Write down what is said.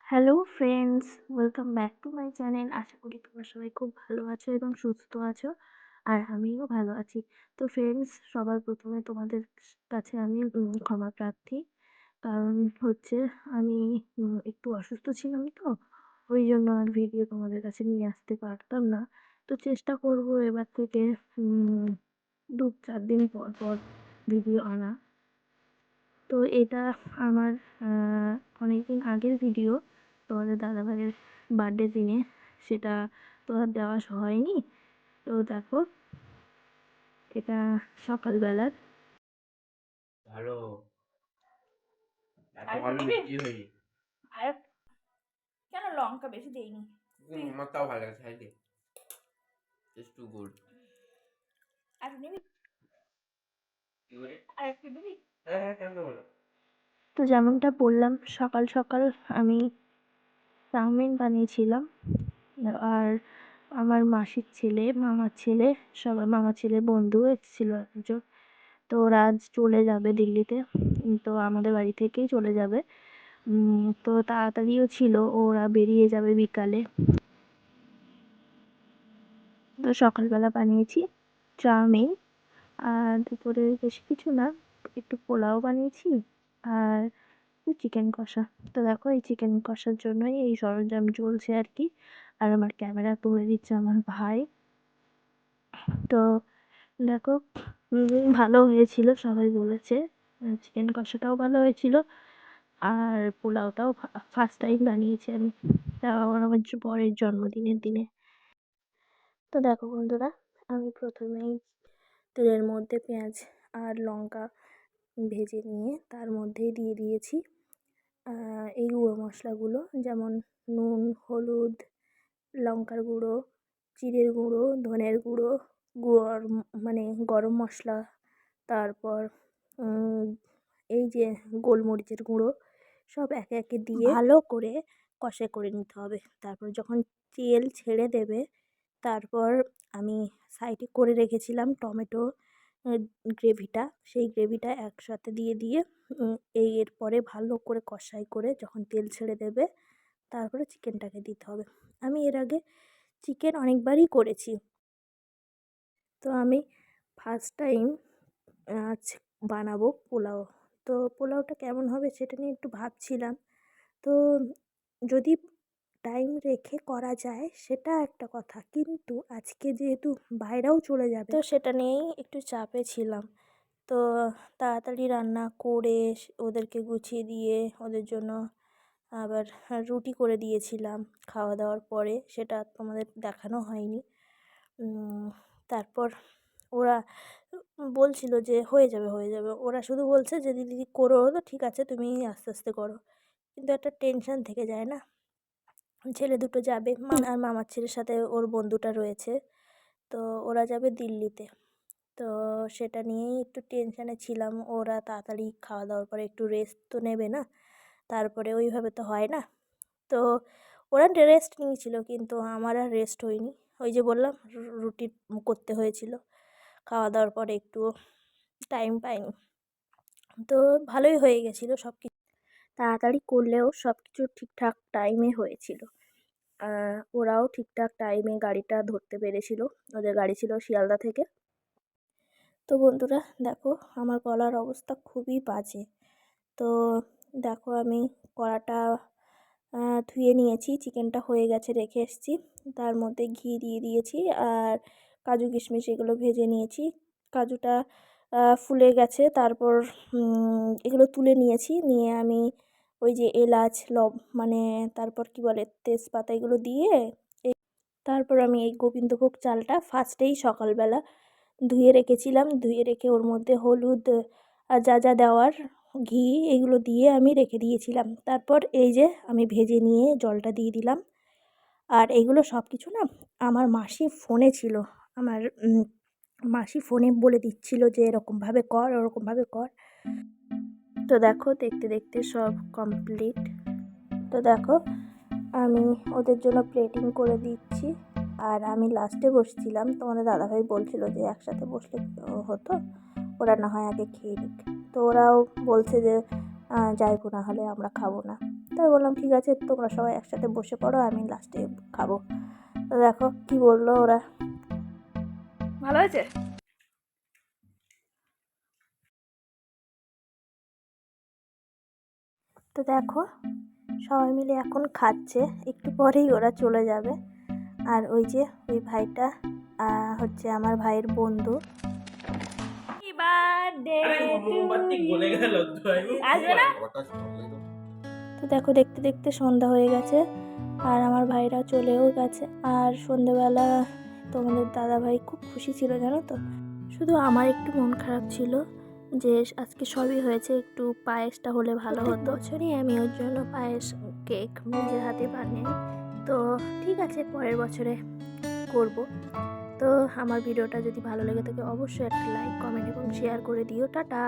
Hello friends, welcome back to my channel. আশা করি তোমরা সবাই খুব ভালো আছো এবং সুস্থ আছো। আর আমিও ভালো আছি। তো ফ্রেন্ডস, সবার প্রথমে তোমাদের কাছে আমি ক্ষমা প্রার্থী। কারণ হচ্ছে আমি একটু অসুস্থ ছিলাম, তো ওই জন্য আর ভিডিও তোমাদের কাছে নিয়ে আসতে পারতাম না। তো চেষ্টা করব এবার থেকে 2-4 দিন পর পর ভিডিও আনা। তো এটা আমার অনেকদিন আগের ভিডিও, তোমাদের দাদাভাইয়ের বার্থডে দিনে। সেটা তো আর দেওয়া হয়নি। তো দেখো, এটা সকালবেলার। ভালো। এত আরেকটু আমি দিবি? কি হই? আর কেন লঙ্কা বেশি দেইনি? আমার তাও ভালো লাগে খাইতে। It's two good. আর নিবি? কি বলে? আর একটু দিবি? হ্যাঁ হ্যাঁ, কেন বলো? তো যেমনটা বললাম, সকাল সকাল আমি চাউমিন বানিয়েছিলাম। আর আমার মাসির ছেলে, মামার ছেলে, সবাই মামার ছেলের বন্ধু এসেছিল একজন। তো ওরা আজ চলে যাবে দিল্লিতে। তো আমাদের বাড়ি থেকেই চলে যাবে। তো তাড়াতাড়িও ছিল, ওরা বেরিয়ে যাবে বিকালে। তো সকালবেলা বানিয়েছি চাউমিন। আর দুপুরে বেশি কিছু না, একটু পোলাও বানিয়েছি আর চিকেন কষা। তো দেখো, এই চিকেন কষার জন্যই এই সরঞ্জাম চলছে আর কি। আর আমার ক্যামেরা তুলে দিচ্ছে আমার ভাই। তো দেখো, ভালো হয়েছিল, সবাই বলেছে। চিকেন কষাটাও ভালো হয়েছিল। আর পোলাওটাও ফার্স্ট টাইম বানিয়েছি আমি, তাও আবার আমার বরের জন্মদিনের দিনে। তো দেখো বন্ধুরা, আমি প্রথমেই তেলের মধ্যে পেঁয়াজ আর লঙ্কা ভেজে নিয়ে তার মধ্যেই দিয়ে দিয়েছি এই গুঁড়ো মশলাগুলো, যেমন নুন, হলুদ, লঙ্কার গুঁড়ো, জিরের গুঁড়ো, ধনের গুঁড়ো, মানে গরম মশলা, তারপর এই যে গোলমরিচের গুঁড়ো, সব একে একে দিয়ে ভালো করে কষে করে নিতে হবে। তারপর যখন তেল ছেড়ে দেবে, তারপর আমি সাইডে করে রেখেছিলাম টমেটো গ্রেভিটা, সেই গ্রেভিটা একসাথে দিয়ে দিয়ে এরপরে ভালো করে কষাই করে যখন তেল ছেড়ে দেবে, তারপরে চিকেনটাকে দিতে হবে। আমি এর আগে চিকেন অনেকবারই করেছি। তো আমি ফার্স্ট টাইম আজ বানাবো পোলাও। তো পোলাওটা কেমন হবে সেটা নিয়ে একটু ভাবছিলাম। তো যদি টাইম রেখে করা যায় সেটা একটা কথা, কিন্তু আজকে যেহেতু বাইরেও চলে যাবে, তো সেটা নিয়েই একটু চাপে ছিলাম। তো তাড়াতাড়ি রান্না করে ওদেরকে গুছিয়ে দিয়ে ওদের জন্য আবার রুটি করে দিয়েছিলাম খাওয়া দাওয়ার পরে, সেটা তোমাদের দেখানো হয়নি। তারপর ওরা বলছিল যে হয়ে যাবে হয়ে যাবে, ওরা শুধু বলছে যে দিদি করো, তো ঠিক আছে তুমি আস্তে আস্তে করো। কিন্তু একটা টেনশন থেকে যায় না, ছেলে দুটো যাবে, আর মামার ছেলের সাথে ওর বন্ধুটা রয়েছে। তো ওরা যাবে দিল্লিতে। তো সেটা নিয়েই একটু টেনশানে ছিলাম। ওরা তাড়াতাড়ি খাওয়া দাওয়ার পরে একটু রেস্ট তো নেবে না, তারপরে ওইভাবে তো হয় না। তো ওরা রেস্ট নিয়েছিল, কিন্তু আমার আর রেস্ট হয়নি। ওই যে বললাম, রুটি করতে হয়েছিল, খাওয়া দাওয়ার পরে একটু টাইম পাইনি। তো ভালোই হয়ে গেছিলো সব কিছু, তাড়াতাড়ি করলেও সব কিছু ঠিকঠাক টাইমে হয়েছিল। ওরাও ঠিকঠাক টাইমে গাড়িটা ধরতে পেরেছিল, ওদের গাড়ি ছিল শিয়ালদা থেকে। তো বন্ধুরা দেখো, আমার গলার অবস্থা খুবই বাজে। তো দেখো, আমি কড়াটা ধুয়ে নিয়েছি, চিকেনটা হয়ে গেছে রেখে এসেছি, তার মধ্যে ঘি দিয়ে দিয়েছি আর কাজু কিশমিশ এগুলো ভেজে নিয়েছি। কাজুটা ফুলে গেছে, তারপর এগুলো তুলে নিয়েছি, নিয়ে আমি ওই যে এলাচ মানে তারপর কি বলে তেজপাতা এগুলো দিয়ে তারপর আমি এই গোবিন্দভোগ চালটা ফার্স্টেই সকালবেলা ধুয়ে রেখেছিলাম, ধুয়ে রেখে ওর মধ্যে হলুদ আর যা যা দেওয়ার, ঘি এগুলো দিয়ে আমি রেখে দিয়েছিলাম। তারপর এই যে আমি ভেজে নিয়ে জলটা দিয়ে দিলাম। আর এগুলো সব কিছু না আমার মাসি ফোনে ছিল, আমার মাসি ফোনে বলে দিচ্ছিল যে এরকমভাবে কর ওরকমভাবে কর। তো দেখো, দেখতে দেখতে সব কমপ্লিট। তো দেখো, আমি ওদের জন্য প্লেটিং করে দিচ্ছি, আর আমি লাস্টে বসছিলাম। তোমাদের দাদাভাই বলছিল যে একসাথে বসলে হতো, ওরা না হয় আগে খেয়ে নিক। তো ওরাও বলছে যে যাইবো, না হলে আমরা খাবো না। তো তাই বললাম ঠিক আছে তোমরা সবাই একসাথে বসে পড়ো, আমি লাস্টে খাবো। তো দেখো কি বললো ওরা। ভালো হয়েছে? তো দেখো সবাই মিলে এখন খাচ্ছে, একটু পরেই ওরা চলে যাবে। আর ওই যে ওই ভাইটা হচ্ছে আমার ভাইয়ের বন্ধু। হ্যাপি বার্থডে আসবে না? তো দেখো দেখতে দেখতে সন্ধ্যা হয়ে গেছে আর আমার ভাইরা চলেও গেছে। আর সন্ধ্যেবেলা তোমাদের দাদা ভাই খুব খুশি ছিল জানো তো। শুধু আমার একটু মন খারাপ ছিল যে আজকে সবই হয়েছে, একটু পায়েসটা হলে ভালো হতো। বছরই আমি ওর জন্য পায়েস কেক নিজের হাতে বানিয়ে, তো ঠিক আছে পরের বছরে করব। তো আমার ভিডিওটা যদি ভালো লেগে থাকে অবশ্যই একটা লাইক কমেন্ট এবং শেয়ার করে দিও। টাটা।